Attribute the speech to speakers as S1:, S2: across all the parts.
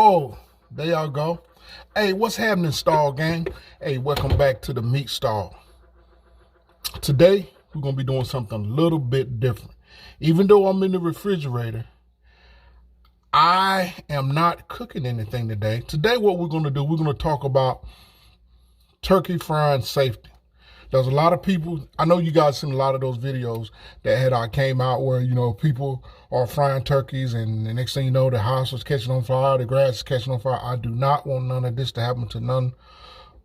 S1: Oh, there y'all go. Hey, what's happening, Stall Gang? Hey, welcome back to the Meat Stall. Today, we're going to be doing something a little bit different. Even though I'm in the refrigerator, I am not cooking anything today. Today, what we're going to do, we're going to talk about turkey frying safety. There's a lot of people, I know you guys seen a lot of those videos that came out where, people are frying turkeys and the next thing you know, the house is catching on fire, the grass is catching on fire. I do not want none of this to happen to none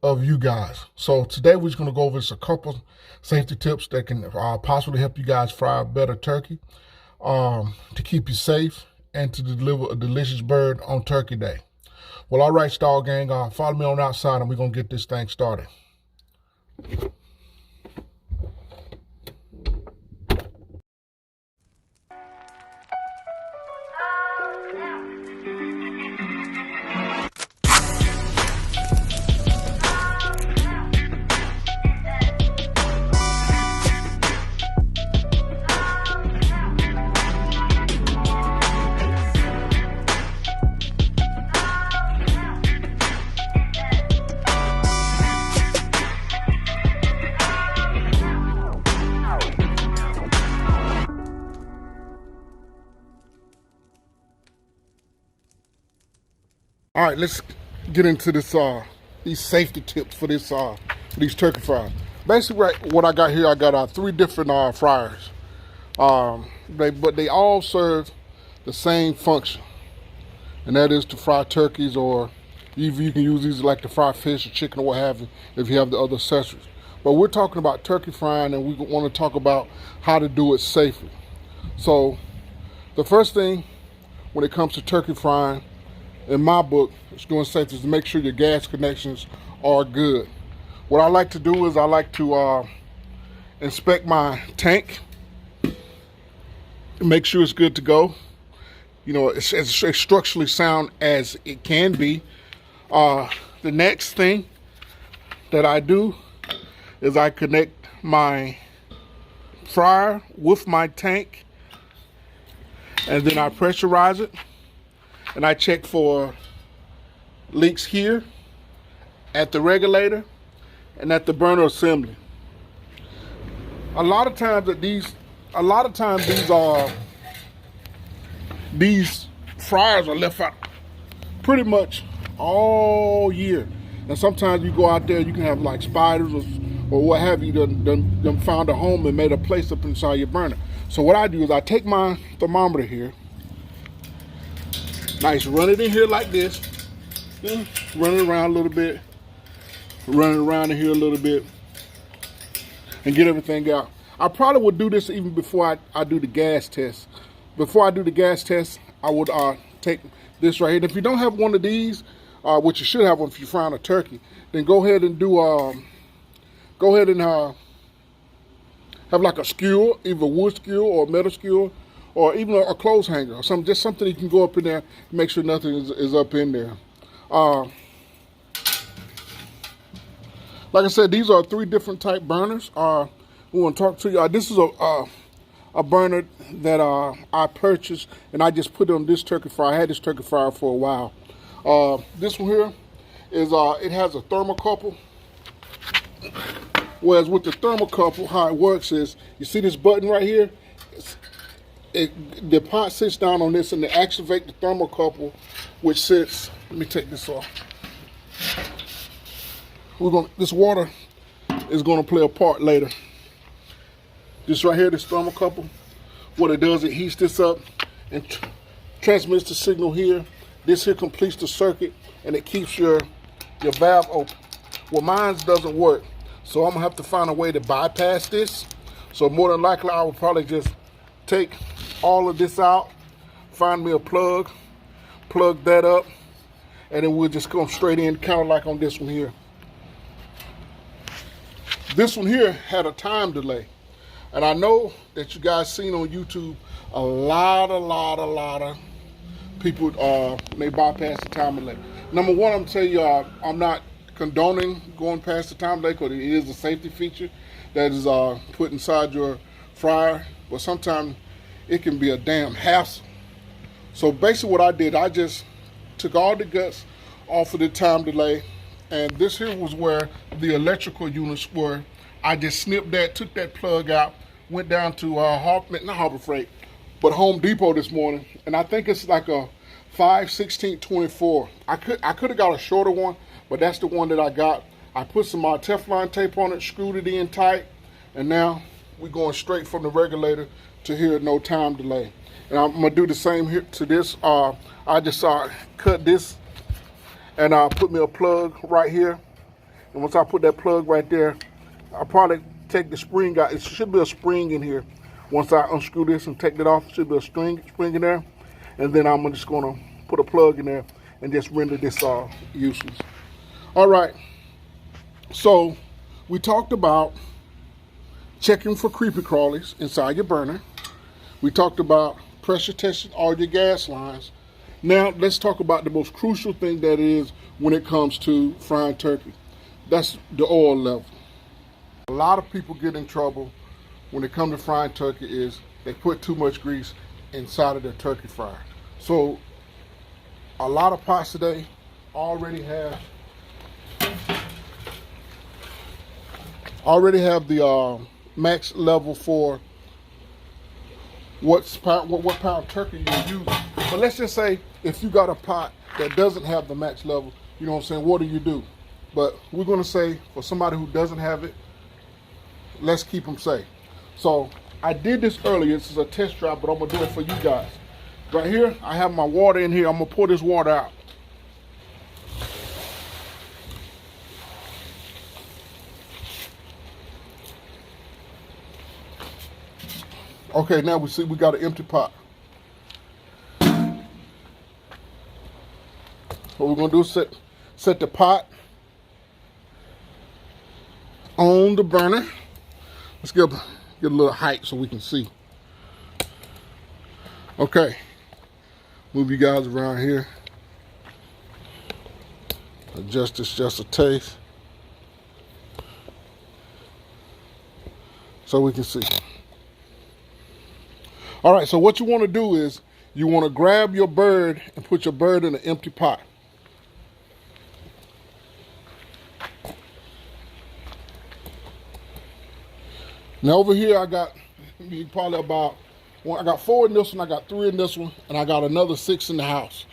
S1: of you guys. So today we're just going to go over just a couple safety tips that can possibly help you guys fry a better turkey to keep you safe and to deliver a delicious bird on Turkey Day. Well, all right, Stall Gang, follow me on outside and we're going to get this thing started. All right, let's get into this. These safety tips for these turkey fryers. Basically, what I got here, I got 3 different fryers. But they all serve the same function, and that is to fry turkeys, or you can use these like to fry fish or chicken or what have you if you have the other accessories. But we're talking about turkey frying, and we want to talk about how to do it safely. So, the first thing when it comes to turkey frying, in my book, it's doing safety, is to make sure your gas connections are good. What I like to do is I like to inspect my tank, make sure it's good to go. It's as structurally sound as it can be. The next thing that I do is I connect my fryer with my tank, and then I pressurize it. And I check for leaks here, at the regulator, and at the burner assembly. A lot of times these fryers are left out pretty much all year. And sometimes you go out there, you can have like spiders or what have you done found a home and made a place up inside your burner. So what I do is I take my thermometer here. Nice, run it in here like this, run it around a little bit, run it around in here a little bit, and get everything out. I probably would do this even before I do the gas test. Before I do the gas test, I would take this right here. And if you don't have one of these, which you should have one if you're frying a turkey, then go ahead and have like a skewer, either a wood skewer or a metal skewer, or even a clothes hanger or something, just something you can go up in there and make sure nothing is up in there. Like I said, these are 3 different type burners. We want to talk to you. This is a burner that I purchased, and I just put it on this turkey fryer. I had this turkey fryer for a while. This one here is it has a thermocouple. Whereas with the thermocouple, how it works is, you see this button right here? The pot sits down on this and they activate the thermocouple, which sits, let me take this off. This water is gonna play a part later. This right here, this thermocouple, what it does, it heats this up and transmits the signal here. This here completes the circuit and it keeps your valve open. Well, mine doesn't work, so I'm gonna have to find a way to bypass this. So more than likely, I will probably just take all of this out, find me a plug that up, and then we'll just come straight in, kind of like on this one here. This one here had a time delay, and I know that you guys seen on YouTube a lot of people may bypass the time delay. Number one, I'm telling you, I'm not condoning going past the time delay, because it is a safety feature that is put inside your fryer, but sometimes it can be a damn hassle. So basically what I did, I just took all the guts off of the time delay, and this here was where the electrical units were. I just snipped that, took that plug out, went down to not Harbor Freight, but Home Depot this morning, and I think it's like a 5/16/24. I could have got a shorter one, but that's the one that I got. I put some Teflon tape on it, screwed it in tight, and now we're going straight from the regulator to here, no time delay. And I'm gonna do the same here to this. I just cut this and put me a plug right here. And once I put that plug right there, I'll probably take the spring out. It should be a spring in here. Once I unscrew this and take it off, it should be a spring in there. And then I'm just gonna put a plug in there and just render this useless. All right, so we talked about checking for creepy crawlies inside your burner. We talked about pressure testing all your gas lines. Now let's talk about the most crucial thing that is when it comes to frying turkey. That's the oil level. A lot of people get in trouble when it comes to frying turkey is they put too much grease inside of their turkey fryer. So a lot of pots today already have the max level for what pound turkey you're using. But let's just say if you got a pot that doesn't have the max level, you know what I'm saying, what do you do? But we're gonna say for somebody who doesn't have it, let's keep them safe. So I did this earlier, this is a test drive, but I'm gonna do it for you guys. Right here, I have my water in here. I'm gonna pour this water out. Okay, now we see we got an empty pot. What we're gonna do is set the pot on the burner. Let's get a little height so we can see. Okay, move you guys around here. Adjust this just a taste so we can see. All right, so what you want to do is you want to grab your bird and put your bird in an empty pot. Now over here I got probably about, I got 4 in this one, I got 3 in this one, and I got another 6 in the house.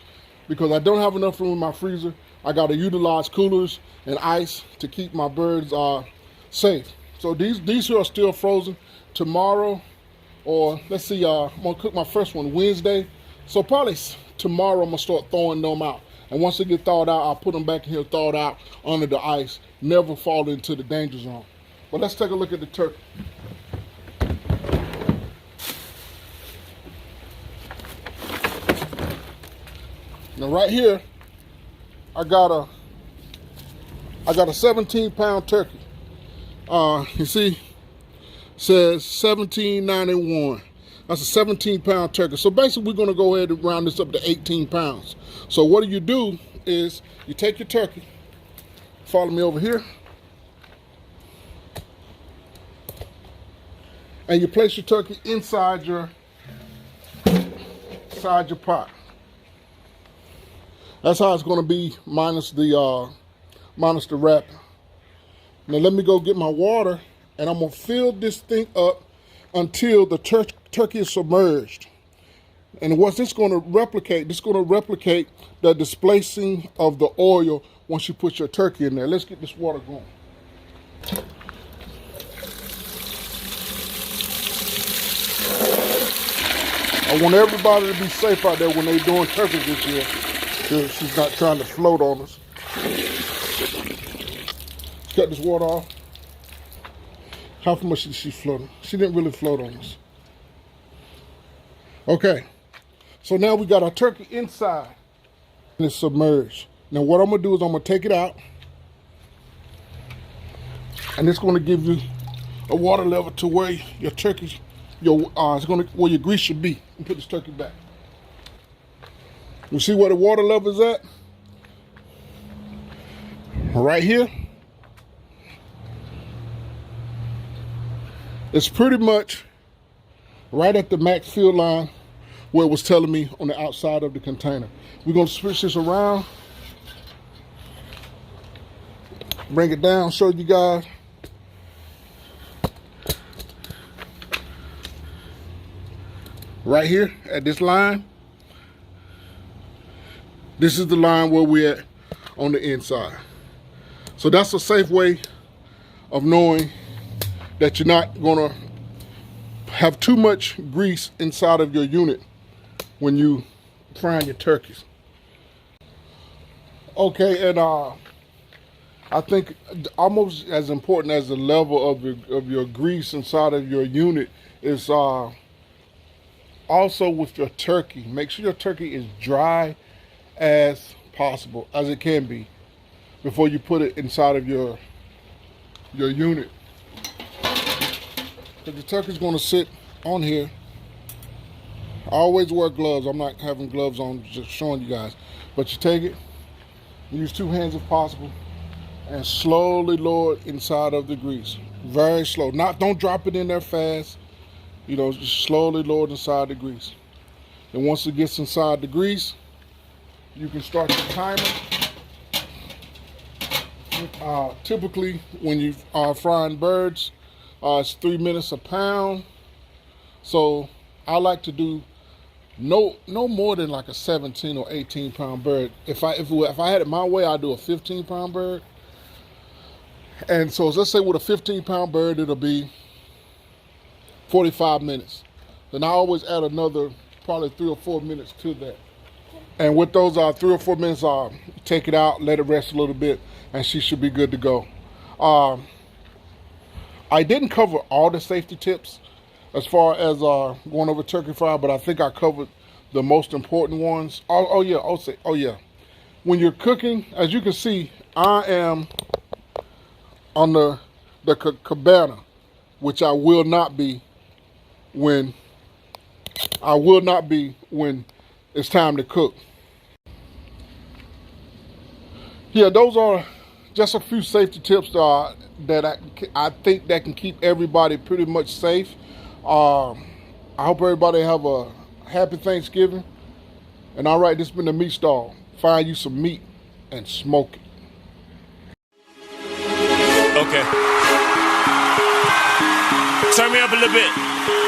S1: Because I don't have enough room in my freezer, I got to utilize coolers and ice to keep my birds safe. So these here are still frozen. Tomorrow, or let's see, I'm gonna cook my first one Wednesday. So probably tomorrow I'm gonna start thawing them out. And once they get thawed out, I'll put them back in here thawed out under the ice, never fall into the danger zone. But let's take a look at the turkey. Now right here, I got a 17-pound turkey. You see, says 1791. That's a 17-pound turkey. So basically, we're gonna go ahead and round this up to 18 pounds. So what you do is you take your turkey. Follow me over here. And you place your turkey inside your pot. That's how it's going to be minus the wrap. Now let me go get my water, and I'm going to fill this thing up until the turkey is submerged. And what's this going to replicate? This is going to replicate the displacing of the oil once you put your turkey in there. Let's get this water going. I want everybody to be safe out there when they're doing turkey this year. She's not trying to float on us. Let's cut this water off. How much did she float? She didn't really float on us. Okay, so now we got our turkey inside and it's submerged. Now what I'm gonna do is I'm gonna take it out, and it's gonna give you a water level to where your turkey, where your grease should be. And put this turkey back. You see where the water level is at? Right here. It's pretty much right at the max fill line where it was telling me on the outside of the container. We're gonna switch this around, bring it down, show you guys. Right here at this line, this is the line where we're at on the inside. So that's a safe way of knowing that you're not gonna have too much grease inside of your unit when you frying your turkeys. Okay, and I think almost as important as the level of your grease inside of your unit is also with your turkey. Make sure your turkey is dry as possible, as it can be, before you put it inside of your unit. Because the turkey's gonna sit on here. I always wear gloves. I'm not having gloves on, just showing you guys. But you take it, use 2 hands if possible, and slowly lower it inside of the grease. Very slow. Don't drop it in there fast. You know, just slowly lower it inside the grease. And once it gets inside the grease, you can start your timer. Typically, when you are frying birds, it's 3 minutes a pound. So I like to do no more than like a 17 or 18 pound bird. If I had it my way, I'd do a 15 pound bird. And so let's say with a 15 pound bird, it'll be 45 minutes. Then I always add another probably 3 or 4 minutes to that. And with those 3 or 4 minutes, take it out, let it rest a little bit, and she should be good to go. I didn't cover all the safety tips as far as going over turkey fry, but I think I covered the most important ones. Oh yeah. When you're cooking, as you can see, I am on the cabana, which I will not be when it's time to cook. Yeah, those are just a few safety tips that I think that can keep everybody pretty much safe. I hope everybody have a happy Thanksgiving. And all right, this has been the Meat Stall. Find you some meat and smoke it.
S2: Okay. Turn me up a little bit.